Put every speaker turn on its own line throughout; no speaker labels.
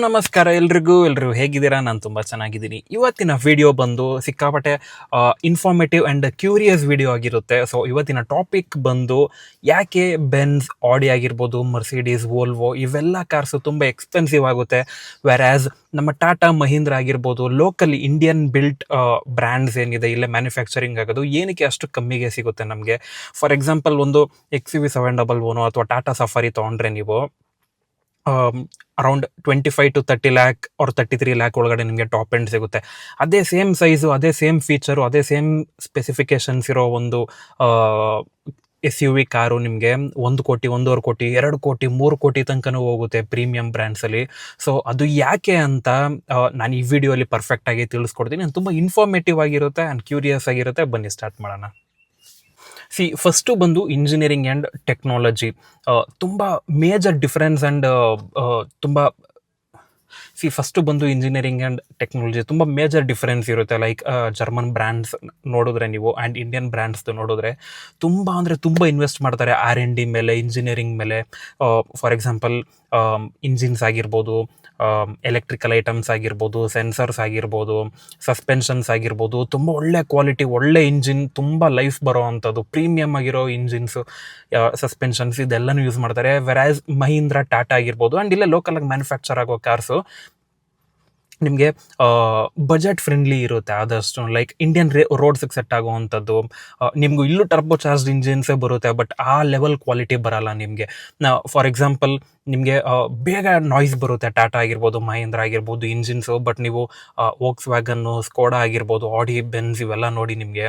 ನಮಸ್ಕಾರ ಎಲ್ರಿಗೂ ಹೇಗಿದ್ದೀರಾ? ನಾನು ತುಂಬ ಚೆನ್ನಾಗಿದ್ದೀನಿ. ಇವತ್ತಿನ ವಿಡಿಯೋ ಬಂದು ಸಿಕ್ಕಾಪಟ್ಟೆ ಇನ್ಫಾರ್ಮೇಟಿವ್ ಆ್ಯಂಡ್ ಕ್ಯೂರಿಯಸ್ ವಿಡಿಯೋ ಆಗಿರುತ್ತೆ. ಸೊ ಇವತ್ತಿನ ಟಾಪಿಕ್ ಬಂದು ಯಾಕೆ ಬೆನ್ಸ್, ಆಡಿ ಆಗಿರ್ಬೋದು, ಮರ್ಸಿಡೀಸ್, ವೋಲ್ವೋ ಇವೆಲ್ಲ ಕಾರ್ಸು ತುಂಬ ಎಕ್ಸ್ಪೆನ್ಸಿವ್ ಆಗುತ್ತೆ. ವೆರಾಸ್ ನಮ್ಮ ಟಾಟಾ, ಮಹೀಂದ್ರ ಆಗಿರ್ಬೋದು, ಲೋಕಲ್ ಇಂಡಿಯನ್ ಬಿಲ್ಟ್ ಬ್ರ್ಯಾಂಡ್ಸ್ ಏನಿದೆ ಇಲ್ಲೇ ಮ್ಯಾನುಫ್ಯಾಕ್ಚರಿಂಗ್ ಆಗೋದು ಏನಕ್ಕೆ ಅಷ್ಟು ಕಮ್ಮಿಗೆ ಸಿಗುತ್ತೆ ನಮಗೆ. ಫಾರ್ ಎಕ್ಸಾಂಪಲ್ ಒಂದು XUV700 ಅಥವಾ ಟಾಟಾ ಸಫಾರಿ ತೊಗೊಂಡ್ರೆ ನೀವು around 25 to 30 lakh or 33 lakh ಒಳಗಡೆ ನಿಮಗೆ ಟಾಪ್ ಎಂಡ್ ಸಿಗುತ್ತೆ. ಅದೇ ಸೇಮ್ ಸೈಜು, ಅದೇ ಸೇಮ್ ಫೀಚರು, ಅದೇ ಸೇಮ್ ಸ್ಪೆಸಿಫಿಕೇಶನ್ಸ್ ಇರೋ ಒಂದು SUV ಕಾರು ನಿಮಗೆ 1 ಕೋಟಿ, 1.5 ಕೋಟಿ, 2 ಕೋಟಿ, 3 ಕೋಟಿ ತನಕನೂ ಹೋಗುತ್ತೆ ಪ್ರೀಮಿಯಂ ಬ್ರ್ಯಾಂಡ್ಸಲ್ಲಿ. ಸೊ ಅದು ಯಾಕೆ ಅಂತ ನಾನು ಈ ವಿಡಿಯೋಲಿ ಪರ್ಫೆಕ್ಟಾಗಿ ತಿಳಿಸ್ಕೊಡ್ತೀನಿ. ತುಂಬ ಇನ್ಫಾರ್ಮೇಟಿವ್ ಆಗಿರುತ್ತೆ ಆ್ಯಂಡ್ ಕ್ಯೂರಿಯಸ್ ಆಗಿರುತ್ತೆ. ಬನ್ನಿ ಸ್ಟಾರ್ಟ್ ಮಾಡೋಣ. ಫಸ್ಟು ಬಂದು ಇಂಜಿನಿಯರಿಂಗ್ ಆ್ಯಂಡ್ ಟೆಕ್ನಾಲಜಿ ತುಂಬ ಮೇಜರ್ ಡಿಫ್ರೆನ್ಸ್ ಆ್ಯಂಡ್ ತುಂಬ ಫಸ್ಟು ಬಂದು ಇಂಜಿನಿಯರಿಂಗ್ ಆ್ಯಂಡ್ ಟೆಕ್ನಾಲಜಿ ತುಂಬ ಮೇಜರ್ ಡಿಫ್ರೆನ್ಸ್ ಇರುತ್ತೆ. ಲೈಕ್ ಜರ್ಮನ್ ಬ್ರ್ಯಾಂಡ್ಸ್ ನೋಡಿದ್ರೆ ನೀವು ಆ್ಯಂಡ್ ಇಂಡಿಯನ್ ಬ್ರ್ಯಾಂಡ್ಸ್ದು ನೋಡಿದ್ರೆ ತುಂಬ ಇನ್ವೆಸ್ಟ್ ಮಾಡ್ತಾರೆ R&D ಮೇಲೆ, ಇಂಜಿನಿಯರಿಂಗ್ ಮೇಲೆ. ಫಾರ್ ಎಕ್ಸಾಂಪಲ್ ಇಂಜಿನ್ಸ್ ಆಗಿರ್ಬೋದು, ಎಲೆಕ್ಟ್ರಿಕಲ್ ಐಟಮ್ಸ್ ಆಗಿರ್ಬೋದು, ಸೆನ್ಸರ್ಸ್ ಆಗಿರ್ಬೋದು, ಸಸ್ಪೆನ್ಷನ್ಸ್ ಆಗಿರ್ಬೋದು, ತುಂಬ ಒಳ್ಳೆ ಕ್ವಾಲಿಟಿ, ಒಳ್ಳೆ ಇಂಜಿನ್, ತುಂಬ ಲೈಫ್ ಬರೋ ಅಂಥದ್ದು ಪ್ರೀಮಿಯಮ್ ಆಗಿರೋ ಇಂಜಿನ್ಸು, ಸಸ್ಪೆನ್ಷನ್ಸ್ ಇದೆಲ್ಲನೂ ಯೂಸ್ ಮಾಡ್ತಾರೆ. ವೆರಾಸ್ ಮಹೀಂದ್ರ, ಟಾಟಾ ಆಗಿರ್ಬೋದು ಆ್ಯಂಡ್ ಇಲ್ಲೇ ಲೋಕಲಾಗಿ ಮ್ಯಾನುಫ್ಯಾಕ್ಚರ್ ಆಗೋ ಕಾರ್ಸು ನಿಮಗೆ ಬಜೆಟ್ ಫ್ರೆಂಡ್ಲಿ ಇರುತ್ತೆ ಆದಷ್ಟು. ಲೈಕ್ ಇಂಡಿಯನ್ ರೋಡ್ಸಿಗೆ ಸೆಟ್ ಆಗುವಂಥದ್ದು. ನಿಮಗೂ ಇಲ್ಲೂ ಟರ್ಬೋ ಚಾರ್ಜ್ಡ್ ಇಂಜಿನ್ಸೇ ಬರುತ್ತೆ, ಬಟ್ ಆ ಲೆವೆಲ್ ಕ್ವಾಲಿಟಿ ಬರಲ್ಲ ನಿಮಗೆ. ಫಾರ್ ಎಕ್ಸಾಂಪಲ್ ನಿಮಗೆ ಬೇಗ ನಾಯ್ಸ್ ಬರುತ್ತೆ ಟಾಟಾ ಆಗಿರ್ಬೋದು, ಮಹೀಂದ್ರ ಆಗಿರ್ಬೋದು ಇಂಜಿನ್ಸು. ಬಟ್ ನೀವು ವೋಕ್ಸ್ ವ್ಯಾಗನ್ನು, ಸ್ಕೋಡಾ ಆಗಿರ್ಬೋದು, ಆಡಿ, ಬೆನ್ಸ್ ಇವೆಲ್ಲ ನೋಡಿ ನಿಮಗೆ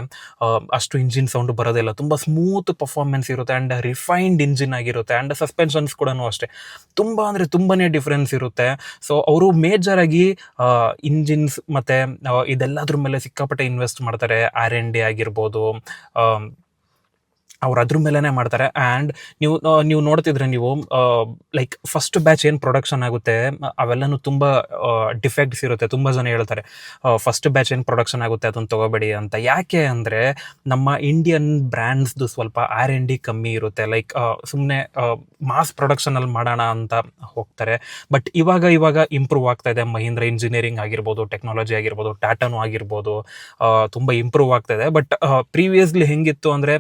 ಅಷ್ಟು ಇಂಜಿನ್ ಸೌಂಡ್ ಬರೋದಿಲ್ಲ. ತುಂಬ ಸ್ಮೂತ್ ಪರ್ಫಾರ್ಮೆನ್ಸ್ ಇರುತ್ತೆ ಆ್ಯಂಡ್ ರಿಫೈನ್ಡ್ ಇಂಜಿನ್ ಆಗಿರುತ್ತೆ. ಆ್ಯಂಡ್ ಸಸ್ಪೆನ್ಷನ್ಸ್ ಕೂಡ ಅಷ್ಟೇ ತುಂಬಾ ಇರುತ್ತೆ. ಸೊ ಅವರು ಮೇಜರಾಗಿ ಇಂಜಿನ್ಸ್ ಮತ್ತು ಇದೆಲ್ಲದ್ರ ಮೇಲೆ ಸಿಕ್ಕಾಪಟ್ಟೆ ಇನ್ವೆಸ್ಟ್ ಮಾಡ್ತಾರೆ. R&D ಆಗಿರ್ಬೋದು, ಅವ್ರು ಅದ್ರ ಮೇಲೇ ಮಾಡ್ತಾರೆ. ಆ್ಯಂಡ್ ನೀವು ನೋಡ್ತಿದ್ರೆ ನೀವು ಲೈಕ್ ಫಸ್ಟ್ ಬ್ಯಾಚ್ ಏನು ಪ್ರೊಡಕ್ಷನ್ ಆಗುತ್ತೆ ಅವೆಲ್ಲನೂ ತುಂಬ ಡಿಫೆಕ್ಟ್ಸ್ ಇರುತ್ತೆ. ತುಂಬ ಜನ ಹೇಳ್ತಾರೆ ಫಸ್ಟ್ ಬ್ಯಾಚ್ ಏನು ಪ್ರೊಡಕ್ಷನ್ ಆಗುತ್ತೆ ಅದನ್ನು ತೊಗೋಬೇಡಿ ಅಂತ. ಯಾಕೆ ಅಂದರೆ ನಮ್ಮ ಇಂಡಿಯನ್ ಬ್ರ್ಯಾಂಡ್ಸ್ದು ಸ್ವಲ್ಪ R&D ಕಮ್ಮಿ ಇರುತ್ತೆ. ಲೈಕ್ ಸುಮ್ಮನೆ ಮಾಸ್ ಪ್ರೊಡಕ್ಷನಲ್ಲಿ ಮಾಡೋಣ ಅಂತ ಹೋಗ್ತಾರೆ. ಬಟ್ ಇವಾಗ ಇಂಪ್ರೂವ್ ಆಗ್ತಾ ಇದೆ. ಮಹೀಂದ್ರ ಇಂಜಿನಿಯರಿಂಗ್ ಆಗಿರ್ಬೋದು, ಟೆಕ್ನಾಲಜಿ ಆಗಿರ್ಬೋದು, ಟಾಟಾನು ಆಗಿರ್ಬೋದು, ತುಂಬ ಇಂಪ್ರೂವ್ ಆಗ್ತಾ ಇದೆ. ಬಟ್ ಪ್ರೀವಿಯಸ್ಲಿ ಹೆಂಗಿತ್ತು ಅಂದರೆ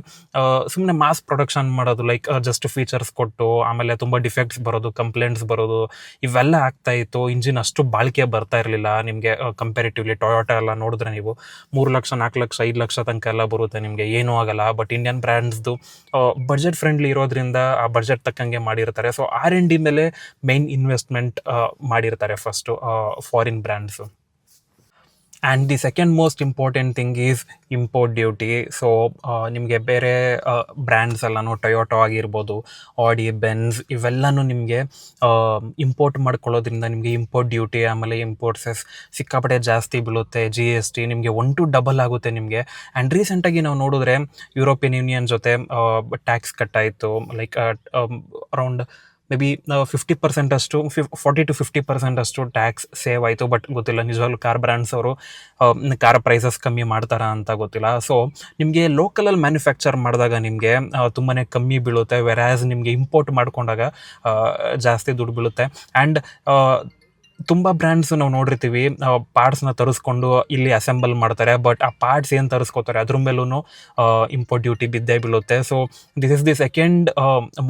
ಸುಮ್ಮನೆ ಮಾಸ್ ಪ್ರೊಡಕ್ಷನ್ ಮಾಡೋದು, ಲೈಕ್ ಜಸ್ಟ್ ಫೀಚರ್ಸ್ ಕೊಟ್ಟು ಆಮೇಲೆ ತುಂಬ ಡಿಫೆಕ್ಟ್ಸ್ ಬರೋದು, ಕಂಪ್ಲೇಂಟ್ಸ್ ಬರೋದು, ಇವೆಲ್ಲ ಆಗ್ತಾ ಇತ್ತು. ಇಂಜಿನ್ ಅಷ್ಟು ಬಾಳಿಕೆ ಬರ್ತಾ ಇರಲಿಲ್ಲ ನಿಮಗೆ ಕಂಪ್ಯಾರಿಟಿವ್ಲಿ. ಟೊಯೋಟಾ ಎಲ್ಲ ನೋಡಿದ್ರೆ ನೀವು 3 ಲಕ್ಷ, 4 ಲಕ್ಷ, 5 ಲಕ್ಷ ತನಕ ಎಲ್ಲ ಬರುತ್ತೆ, ನಿಮಗೆ ಏನೂ ಆಗಲ್ಲ. ಬಟ್ ಇಂಡಿಯನ್ ಬ್ರ್ಯಾಂಡ್ಸ್ದು ಬಜೆಟ್ ಫ್ರೆಂಡ್ಲಿ ಇರೋದ್ರಿಂದ ಆ ಬಜೆಟ್ ತಕ್ಕಂಗೆ ಮಾಡಿರ್ತಾರೆ. ಸೊ R&D ಮೇಲೆ ಮೈನ್ ಇನ್ವೆಸ್ಟ್ಮೆಂಟ್ ಮಾಡಿರ್ತಾರೆ first foreign brands. And the second most important thing is import duty. So ನಿಮಗೆ ಬೇರೆ ಬ್ರ್ಯಾಂಡ್ಸ್ ಎಲ್ಲನೂ ಟೊಯೋಟೋ ಆಗಿರ್ಬೋದು, ಆಡಿ, ಬೆನ್ಸ್ ಇವೆಲ್ಲನೂ ನಿಮಗೆ ಇಂಪೋರ್ಟ್ ಮಾಡ್ಕೊಳ್ಳೋದ್ರಿಂದ ನಿಮಗೆ ಇಂಪೋರ್ಟ್ ಡ್ಯೂಟಿ ಆಮೇಲೆ ಇಂಪೋರ್ಟ್ ಸೆಸ್ ಸಿಕ್ಕಾಪಟ್ಟೆ ಜಾಸ್ತಿ ಬೀಳುತ್ತೆ. GST ನಿಮಗೆ 1 to ಡಬಲ್ ಆಗುತ್ತೆ ನಿಮಗೆ. ಆ್ಯಂಡ್ ರೀಸೆಂಟಾಗಿ ನಾವು ನೋಡಿದ್ರೆ ಯುರೋಪಿಯನ್ ಯೂನಿಯನ್ ಜೊತೆ ಟ್ಯಾಕ್ಸ್ ಕಟ್ ಆಯಿತು. ಲೈಕ್ ಅರೌಂಡ್ ಮೇ ಬಿ 50% ಅಷ್ಟು, 40 to 50% ಅಷ್ಟು ಟ್ಯಾಕ್ಸ್ ಸೇವ್ ಆಯಿತು. ಬಟ್ ಗೊತ್ತಿಲ್ಲ ನಿಜವಾಗ್ಲೂ ಕಾರ್ ಬ್ರ್ಯಾಂಡ್ಸ್ ಅವರು ಕಾರ್ ಪ್ರೈಸಸ್ ಕಮ್ಮಿ ಮಾಡ್ತಾರಾ ಅಂತ ಗೊತ್ತಿಲ್ಲ. ಸೊ ನಿಮಗೆ ಲೋಕಲಲ್ಲಿ ಮ್ಯಾನುಫ್ಯಾಕ್ಚರ್ ಮಾಡಿದಾಗ ನಿಮಗೆ ತುಂಬಾ ಕಮ್ಮಿ ಬೀಳುತ್ತೆ. ವೆರಾಸ್ ನಿಮಗೆ ಇಂಪೋರ್ಟ್ ಮಾಡ್ಕೊಂಡಾಗ ಜಾಸ್ತಿ ದುಡ್ಡು ಬೀಳುತ್ತೆ. ಆ್ಯಂಡ್ ತುಂಬ ಬ್ರ್ಯಾಂಡ್ಸ್ ನಾವು ನೋಡಿರ್ತೀವಿ ಪಾರ್ಟ್ಸ್ನ ತರಿಸ್ಕೊಂಡು ಇಲ್ಲಿ ಅಸೆಂಬಲ್ ಮಾಡ್ತಾರೆ. ಬಟ್ ಆ ಪಾರ್ಟ್ಸ್ ಏನು ತರಿಸ್ಕೋತಾರೆ ಅದ್ರ ಮೇಲೂ ಇಂಪೋರ್ಟ್ ಡ್ಯೂಟಿ ಬಿದ್ದೇ ಬೀಳುತ್ತೆ. So this is the second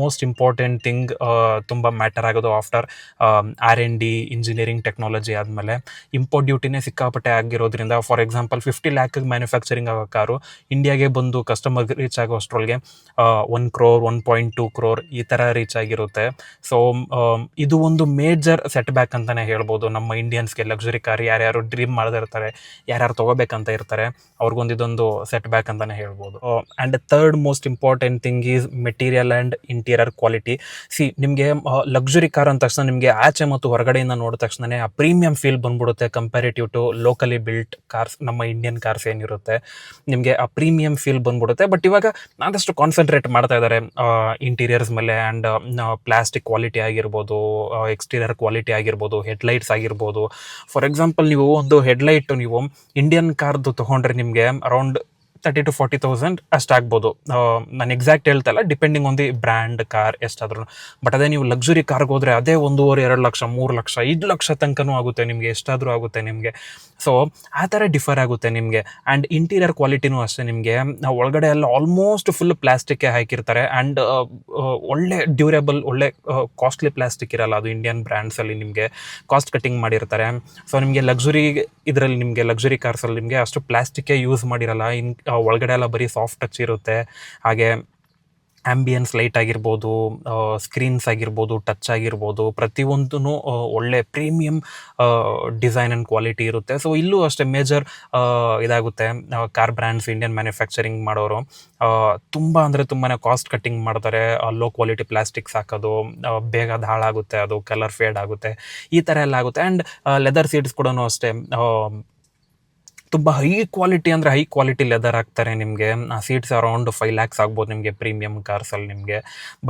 most important thing ತುಂಬ ಮ್ಯಾಟರ್ ಆಗೋದು ಆಫ್ಟರ್ R&D, ಇಂಜಿನಿಯರಿಂಗ್, ಟೆಕ್ನಾಲಜಿ ಆದಮೇಲೆ ಇಂಪೋರ್ಟ್ ಡ್ಯೂಟಿನೇ ಸಿಕ್ಕಾಪಟ್ಟೆ ಆಗಿರೋದ್ರಿಂದ. ಫಾರ್ ಎಕ್ಸಾಂಪಲ್ 50 ಲ್ಯಾಕಿಗೆ ಮ್ಯಾನುಫ್ಯಾಕ್ಚರಿಂಗ್ ಆಗೋ ಕಾರು ಇಂಡಿಯಾಗೆ ಬಂದು ಕಸ್ಟಮರ್ಗೆ ರೀಚ್ ಆಗೋ ಅಷ್ಟರೊಳಗೆ 1 crore, 1.2 crore ಈ ಥರ ರೀಚ್ ಆಗಿರುತ್ತೆ. ಸೊ ಇದು ಒಂದು ಮೇಜರ್ ಸೆಟ್ ಬ್ಯಾಕ್ ಅಂತಲೇ ಹೇಳ್ಬೋದು ನಮ್ಮ ಇಂಡಿಯನ್ಸ್ಗೆ. ಲಕ್ಸುರಿ ಕಾರ್ ಯಾರ್ಯಾರು ಡ್ರೀಮ್ ಮಾಡ್ದಿರ್ತಾರೆ, ಯಾರ್ಯಾರು ತೊಗೋಬೇಕಂತ ಇರ್ತಾರೆ, ಅವ್ರಿಗೊಂದು ಇದೊಂದು ಸೆಟ್ ಬ್ಯಾಕ್ ಅಂತಲೇ ಹೇಳ್ಬೋದು. And third most important thing is material and interior quality. ನಿಮಗೆ ಲಕ್ಸುರಿ ಕಾರ್ ಅಂದ ತಕ್ಷಣ ನಿಮಗೆ ಆಚೆ ಮತ್ತು ಹೊರಗಡೆಯಿಂದ ನೋಡಿದ ತಕ್ಷಣವೇ ಆ ಪ್ರೀಮಿಯಂ ಫೀಲ್ ಬಂದ್ಬಿಡುತ್ತೆ comparative to locally built cars. ನಮ್ಮ ಇಂಡಿಯನ್ ಕಾರ್ಸ್ ಏನಿರುತ್ತೆ ನಿಮಗೆ ಆ ಪ್ರೀಮಿಯಂ ಫೀಲ್ ಬಂದ್ಬಿಡುತ್ತೆ. ಬಟ್ ಇವಾಗ ಆದಷ್ಟು ಕಾನ್ಸಂಟ್ರೇಟ್ ಮಾಡ್ತಾ ಇದ್ದಾರೆ ಇಂಟೀರಿಯರ್ಸ್ ಮೇಲೆ. ಆ್ಯಂಡ್ ಪ್ಲಾಸ್ಟಿಕ್ ಕ್ವಾಲಿಟಿ ಆಗಿರ್ಬೋದು, ಎಕ್ಸ್ಟೀರಿಯರ್ ಕ್ವಾಲಿಟಿ ಆಗಿರ್ಬೋದು, ಹೆಡ್ಲೈಟ್ಸ್ ಆಗಿರ್ಬೋದು. ಫಾರ್ ಎಕ್ಸಾಂಪಲ್ ನೀವು ಒಂದು ಹೆಡ್ಲೈಟ್ ನೀವು ಇಂಡಿಯನ್ ಕಾರ್ದು ತೊಗೊಂಡ್ರೆ ನಿಮಗೆ ಅರೌಂಡ್ 30,000 to 40,000 ಅಷ್ಟಾಗ್ಬೋದು. ನಾನು ಎಕ್ಸಾಕ್ಟ್ ಹೇಳ್ತಾ ಇಲ್ಲ, depending on the brand car ಎಷ್ಟಾದ್ರೂ. ಬಟ್ ಅದೇ ನೀವು ಲಕ್ಸುರಿ ಕಾರ್ಗೆ ಹೋದರೆ ಅದೇ 1.5-2 ಲಕ್ಷ, 3 ಲಕ್ಷ, 5 ಲಕ್ಷ ತನಕನೂ ಆಗುತ್ತೆ ನಿಮಗೆ, ಎಷ್ಟಾದರೂ ಆಗುತ್ತೆ ನಿಮಗೆ. ಸೊ ಆ ಥರ ಡಿಫರ್ ಆಗುತ್ತೆ ನಿಮಗೆ. ಆ್ಯಂಡ್ ಇಂಟೀರಿಯರ್ ಕ್ವಾಲಿಟಿನೂ ಅಷ್ಟೇ, ನಿಮಗೆ ಒಳಗಡೆ ಎಲ್ಲ ಆಲ್ಮೋಸ್ಟ್ ಫುಲ್ ಪ್ಲಾಸ್ಟಿಕ್ಕೇ ಹಾಕಿರ್ತಾರೆ. ಆ್ಯಂಡ್ ಒಳ್ಳೆ ಡ್ಯೂರೇಬಲ್, ಒಳ್ಳೆ ಕಾಸ್ಟ್ಲಿ ಪ್ಲಾಸ್ಟಿಕ್ ಇರಲ್ಲ, ಅದು ಇಂಡಿಯನ್ ಬ್ರ್ಯಾಂಡ್ಸಲ್ಲಿ ನಿಮಗೆ ಕಾಸ್ಟ್ ಕಟ್ಟಿಂಗ್ ಮಾಡಿರ್ತಾರೆ. ಸೊ ನಿಮಗೆ ಲಕ್ಸುರಿ ಇದರಲ್ಲಿ, ನಿಮಗೆ ಲಕ್ಸುರಿ ಕಾರ್ಸಲ್ಲಿ ನಿಮಗೆ ಅಷ್ಟು ಪ್ಲಾಸ್ಟಿಕ್ಕೇ ಯೂಸ್ ಮಾಡಿರಲ್ಲ. ಒಳಗಡೆ ಎಲ್ಲ ಬರೀ ಸಾಫ್ಟ್ ಟಚ್ ಇರುತ್ತೆ. ಹಾಗೆ ಆ್ಯಂಬಿಯನ್ಸ್ ಲೈಟ್ ಆಗಿರ್ಬೋದು, ಸ್ಕ್ರೀನ್ಸ್ ಆಗಿರ್ಬೋದು, ಟಚ್ ಆಗಿರ್ಬೋದು, ಪ್ರತಿಯೊಂದೂ ಒಳ್ಳೆ ಪ್ರೀಮಿಯಮ್ ಡಿಸೈನ್ ಆ್ಯಂಡ್ ಕ್ವಾಲಿಟಿ ಇರುತ್ತೆ. ಸೊ ಇಲ್ಲೂ ಅಷ್ಟೇ ಮೇಜರ್ ಇದಾಗುತ್ತೆ. ಕಾರ್ ಬ್ರ್ಯಾಂಡ್ಸ್, ಇಂಡಿಯನ್ ಮ್ಯಾನುಫ್ಯಾಕ್ಚರಿಂಗ್ ಮಾಡೋರು ತುಂಬ ಅಂದರೆ ತುಂಬಾ ಕಾಸ್ಟ್ ಕಟ್ಟಿಂಗ್ ಮಾಡ್ತಾರೆ. ಲೋ ಕ್ವಾಲಿಟಿ ಪ್ಲಾಸ್ಟಿಕ್ಸ್ ಹಾಕೋದು, ಬೇಗ ಅದು ಹಾಳಾಗುತ್ತೆ, ಅದು ಕಲರ್ ಫೇಡ್ ಆಗುತ್ತೆ, ಈ ಥರ ಎಲ್ಲ ಆಗುತ್ತೆ. ಆ್ಯಂಡ್ ಲೆದರ್ ಸೀಟ್ಸ್ ಕೂಡ ಅಷ್ಟೇ ತುಂಬ ಹೈ ಕ್ವಾಲಿಟಿ, ಅಂದರೆ ಹೈ ಕ್ವಾಲಿಟಿ ಲೆದರ್ ಹಾಕ್ತಾರೆ ನಿಮಗೆ. ಆ ಸೀಟ್ಸ್ ಅರೌಂಡ್ 5 lakhs ಆಗ್ಬೋದು ನಿಮಗೆ ಪ್ರೀಮಿಯಮ್ ಕಾರ್ಸಲ್ಲಿ ನಿಮಗೆ.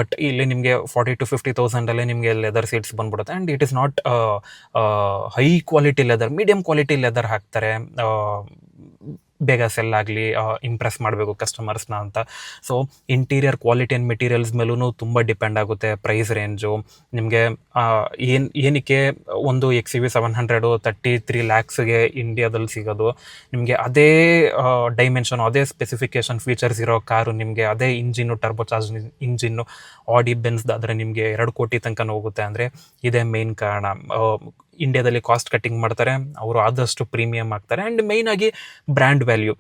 ಬಟ್ ಇಲ್ಲಿ ನಿಮಗೆ 40,000 to 50,000 ನಿಮಗೆ ಲೆದರ್ ಸೀಟ್ಸ್ ಬಂದ್ಬಿಡುತ್ತೆ. And it is not high quality leather, medium quality leather ಹಾಕ್ತಾರೆ, ಬೇಗ ಸೆಲ್ ಆಗಲಿ, ಇಂಪ್ರೆಸ್ ಮಾಡಬೇಕು ಕಸ್ಟಮರ್ಸ್ನ ಅಂತ. So interior quality and materials ಮೇಲೂ ತುಂಬ ಡಿಪೆಂಡ್ ಆಗುತ್ತೆ ಪ್ರೈಸ್ ರೇಂಜು. ನಿಮಗೆ ಏನಕ್ಕೆ ಒಂದು XUV 700 33 lakhsಗೆ ಇಂಡಿಯಾದಲ್ಲಿ ಸಿಗೋದು, ನಿಮಗೆ ಅದೇ ಡೈಮೆನ್ಷನ್, ಅದೇ ಸ್ಪೆಸಿಫಿಕೇಷನ್ ಫೀಚರ್ಸ್ ಇರೋ ಕಾರು, ನಿಮಗೆ ಅದೇ ಇಂಜಿನ್ನು, ಟರ್ಬೋಚಾರ್ಜ್ ಇಂಜಿನ್ನು ಆಡಿ ಬೆನ್ಸ್ದಾದರೆ ನಿಮಗೆ 2 ಕೋಟಿ ತನಕ ಹೋಗುತ್ತೆ. ಅಂದರೆ ಇದೇ ಮೇನ್ ಕಾರಣ. ಇಂಡಿಯಾದಲ್ಲಿ ಕಾಸ್ಟ್ ಕಟ್ಟಿಂಗ್ ಮಾಡ್ತಾರೆ ಅವರು, ಆದಷ್ಟು ಪ್ರೀಮಿಯಮ್ ಆಗ್ತಾರೆ. ಆ್ಯಂಡ್ ಮೇಯ್ನಾಗಿ ಬ್ರ್ಯಾಂಡ್ ವ್ಯಾಲ್ಯೂ.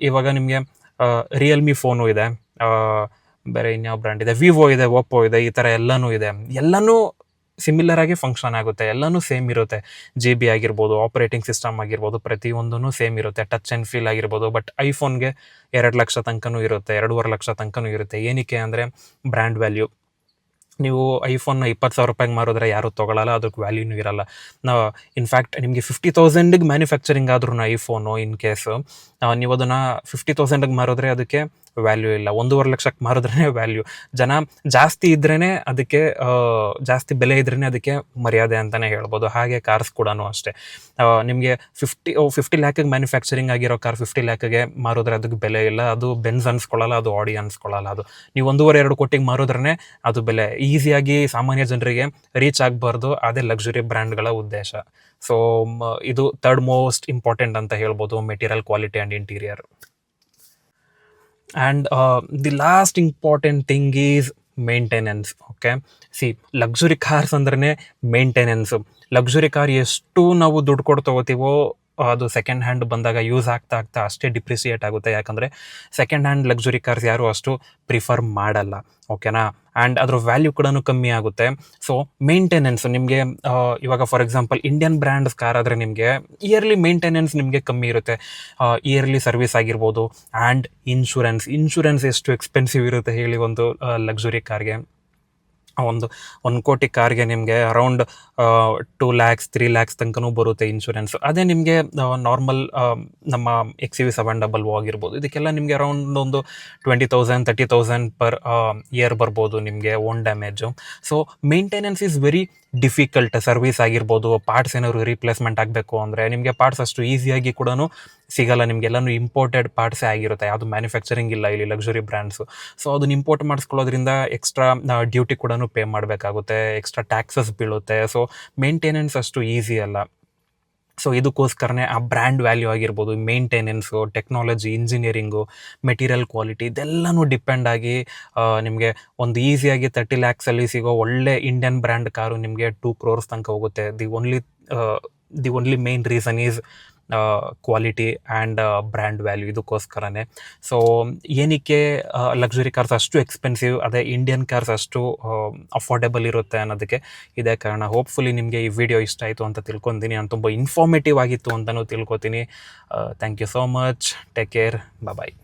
ಇವಾಗ ನಿಮಗೆ ರಿಯಲ್ಮಿ ಫೋನು ಇದೆ, ಬೇರೆ ಇನ್ಯಾವ ಬ್ರ್ಯಾಂಡ್ ಇದೆ, ವಿವೋ ಇದೆ, ಒಪ್ಪೋ ಇದೆ, ಈ ಥರ ಎಲ್ಲನೂ ಇದೆ. ಎಲ್ಲನೂ ಸಿಮಿಲರ್ ಆಗಿ ಫಂಕ್ಷನ್ ಆಗುತ್ತೆ, ಎಲ್ಲನೂ ಸೇಮ್ ಇರುತ್ತೆ. GB ಆಗಿರ್ಬೋದು, ಆಪ್ರೇಟಿಂಗ್ ಸಿಸ್ಟಮ್ ಆಗಿರ್ಬೋದು, ಪ್ರತಿಯೊಂದೂ ಸೇಮ್ ಇರುತ್ತೆ. ಟಚ್ ಆ್ಯಂಡ್ ಫೀಲ್ ಆಗಿರ್ಬೋದು. ಬಟ್ ಐಫೋನ್ಗೆ 2 ಲಕ್ಷ ತನಕನೂ ಇರುತ್ತೆ, 2.5 ಲಕ್ಷ ತನಕನೂ ಇರುತ್ತೆ. ಏನಕ್ಕೆ ಅಂದರೆ ಬ್ರ್ಯಾಂಡ್ ವ್ಯಾಲ್ಯೂ. ನೀವು ಐಫೋನ್ನ 20,000 ರೂಪಾಯಿಗೆ ಮಾರಿದ್ರೆ ಯಾರೂ ತೊಗೊಳ್ಳಲ್ಲ, ಅದಕ್ಕೆ ವ್ಯಾಲ್ಯೂನೂ ಇರಲ್ಲ. ಇನ್ಫ್ಯಾಕ್ಟ್ ನಿಮಗೆ 50,000ಗೆ ಮ್ಯಾನುಫ್ಯಾಕ್ಚರಿಂಗ್ ಆದ್ರೂ ಐಫೋನು, ಇನ್ ಕೇಸು ನೀವು ಅದನ್ನು 50,000ಗೆ ಮಾರಿದ್ರೆ ಅದಕ್ಕೆ ವ್ಯಾಲ್ಯೂ ಇಲ್ಲ. 1.5 ಲಕ್ಷಕ್ಕೆ ಮಾರಿದ್ರೇ ವ್ಯಾಲ್ಯೂ. ಜನ ಜಾಸ್ತಿ ಇದ್ರೇ ಅದಕ್ಕೆ, ಜಾಸ್ತಿ ಬೆಲೆ ಇದ್ರೇ ಅದಕ್ಕೆ ಮರ್ಯಾದೆ ಅಂತಲೇ ಹೇಳ್ಬೋದು. ಹಾಗೆ ಕಾರ್ಸ್ ಕೂಡ ಅಷ್ಟೇ. ನಿಮಗೆ 50 ಲ್ಯಾಕಿಗೆ ಮ್ಯಾನುಫ್ಯಾಕ್ಚರಿಂಗ್ ಆಗಿರೋ ಕಾರ್ 50 ಲ್ಯಾಕಿಗೆ ಮಾರಿದ್ರೆ ಅದಕ್ಕೆ ಬೆಲೆ ಇಲ್ಲ. ಅದು ಬೆನ್ಸ್ ಅನ್ಸ್ಕೊಳ್ಳಲ್ಲ, ಅದು ಆಡಿ ಅನ್ಸ್ಕೊಳ್ಳಲ್ಲ. ಅದು ನೀವು 1.5-2 ಕೋಟಿಗೆ ಮಾರಿದ್ರೇ ಅದು ಬೆಲೆ. ಈಸಿಯಾಗಿ ಸಾಮಾನ್ಯ ಜನರಿಗೆ ರೀಚ್ ಆಗಬಾರ್ದು, ಅದೇ ಲಕ್ಸುರಿ ಬ್ರ್ಯಾಂಡ್ಗಳ ಉದ್ದೇಶ. ಸೊ ಇದು ಥರ್ಡ್ ಮೋಸ್ಟ್ ಇಂಪಾರ್ಟೆಂಟ್ ಅಂತ ಹೇಳ್ಬೋದು, material quality and interior. And the last important thing is maintenance. Okay, luxury cars ಅಂದ್ರೆ ಮೇಂಟೆನೆನ್ಸು. ಲಕ್ಸುರಿ ಕಾರ್ ಎಷ್ಟು ನಾವು ದುಡ್ಡು ಕೊಟ್ಟು ತೊಗೋತೀವೋ ಅದು ಸೆಕೆಂಡ್ ಹ್ಯಾಂಡ್ ಬಂದಾಗ ಯೂಸ್ ಆಗ್ತಾ ಅಷ್ಟೇ ಡಿಪ್ರಿಸಿಯೇಟ್ ಆಗುತ್ತೆ. ಯಾಕಂದರೆ ಸೆಕೆಂಡ್ ಹ್ಯಾಂಡ್ ಲಕ್ಸುರಿ ಕಾರ್ಸ್ ಯಾರು ಅಷ್ಟು ಪ್ರಿಫರ್ ಮಾಡಲ್ಲ. ಓಕೆನಾ. ಆ್ಯಂಡ್ ಅದ್ರ ವ್ಯಾಲ್ಯೂ ಕೂಡ ಕಮ್ಮಿ ಆಗುತ್ತೆ. ಸೊ ಮೇಂಟೆನೆನ್ಸ್ ನಿಮಗೆ ಇವಾಗ for example Indian brands car ಆದರೆ ನಿಮಗೆ ಇಯರ್ಲಿ ಮೇಂಟೆನೆನ್ಸ್ ನಿಮಗೆ ಕಮ್ಮಿ ಇರುತ್ತೆ. ಇಯರ್ಲಿ ಸರ್ವಿಸ್ ಆಗಿರ್ಬೋದು. ಆ್ಯಂಡ್ ಇನ್ಶೂರೆನ್ಸ್ ಎಷ್ಟು ಎಕ್ಸ್ಪೆನ್ಸಿವ್ ಇರುತ್ತೆ ಹೇಳಿ ಒಂದು ಲಕ್ಸುರಿ ಕಾರ್ಗೆ. 1 ಕೋಟಿ ಕಾರ್ಗೆ ನಿಮಗೆ ಅರೌಂಡ್ 2 lakhs 3 lakhs ತನಕನೂ ಬರುತ್ತೆ ಇನ್ಶೂರೆನ್ಸ್. ಅದೇ ನಿಮಗೆ ನಾರ್ಮಲ್ ನಮ್ಮ XUV 700 ಆಗಿರ್ಬೋದು, ಇದಕ್ಕೆಲ್ಲ ನಿಮಗೆ ಅರೌಂಡ್ ಒಂದು 20,000 30,000 ಪರ್ ಇಯರ್ ಬರ್ಬೋದು ನಿಮಗೆ own damage. So maintenance is very difficult. Service ಆಗಿರ್ಬೋದು, ಪಾರ್ಟ್ಸ್ ಏನಾದ್ರು ರೀಪ್ಲೇಸ್ಮೆಂಟ್ ಆಗಬೇಕು ಅಂದರೆ ನಿಮಗೆ ಪಾರ್ಟ್ಸ್ ಅಷ್ಟು ಈಸಿಯಾಗಿ ಕೂಡ ಸಿಗಲ್ಲ. ನಿಮಗೆಲ್ಲನೂ ಇಂಪೋರ್ಟೆಡ್ ಪಾರ್ಟ್ಸೇ ಆಗಿರುತ್ತೆ, ಯಾವುದು ಮ್ಯಾನುಫ್ಯಾಕ್ಚರಿಂಗ್ ಇಲ್ಲ ಇಲ್ಲಿ ಲಕ್ಸುರಿ ಬ್ರ್ಯಾಂಡ್ಸು. ಸೊ ಅದನ್ನ ಇಂಪೋರ್ಟ್ ಮಾಡಿಸ್ಕೊಳ್ಳೋದ್ರಿಂದ ಎಕ್ಸ್ಟ್ರಾ ಡ್ಯೂಟಿ ಕೂಡ ಪೇ ಮಾಡಬೇಕಾಗುತ್ತೆ, ಎಕ್ಸ್ಟ್ರಾ ಟ್ಯಾಕ್ಸಸ್ ಬೀಳುತ್ತೆ. ಸೊ ಮೇಂಟೆನೆನ್ಸ್ ಅಷ್ಟು ಈಸಿ ಅಲ್ಲ. ಸೊ ಇದಕ್ಕೋಸ್ಕರನೇ ಆ ಬ್ರ್ಯಾಂಡ್ ವ್ಯಾಲ್ಯೂ ಆಗಿರ್ಬೋದು, maintenance, technology, engineering, material quality ಇದೆಲ್ಲನೂ ಡಿಪೆಂಡ್ ಆಗಿ ನಿಮಗೆ ಒಂದು ಈಸಿಯಾಗಿ 30 lakhs ಸಿಗೋ ಒಳ್ಳೆ ಇಂಡಿಯನ್ ಬ್ರ್ಯಾಂಡ್ ಕಾರು ನಿಮಗೆ 2 crores ತನಕ ಹೋಗುತ್ತೆ. The only main reason is quality and brand value. ಇದಕ್ಕೋಸ್ಕರನೇ ಸೊ ಏನಕ್ಕೆ ಲಕ್ಸುರಿ ಕಾರ್ಸ್ ಅಷ್ಟು ಎಕ್ಸ್ಪೆನ್ಸಿವ್, ಅದೇ ಇಂಡಿಯನ್ ಕಾರ್ಸ್ ಅಷ್ಟು ಅಫೋರ್ಡೆಬಲ್ ಇರುತ್ತೆ ಅನ್ನೋದಕ್ಕೆ ಇದೇ ಕಾರಣ. ಹೋಪ್ಫುಲಿ ನಿಮಗೆ ಈ ವಿಡಿಯೋ ಇಷ್ಟ ಆಯಿತು ಅಂತ ತಿಳ್ಕೊತೀನಿ. ನಾನು ತುಂಬ ಇನ್ಫಾರ್ಮೇಟಿವ್ ಆಗಿತ್ತು ಅಂತಲೂ ತಿಳ್ಕೊತೀನಿ. Thank you so much. Take care. Bye.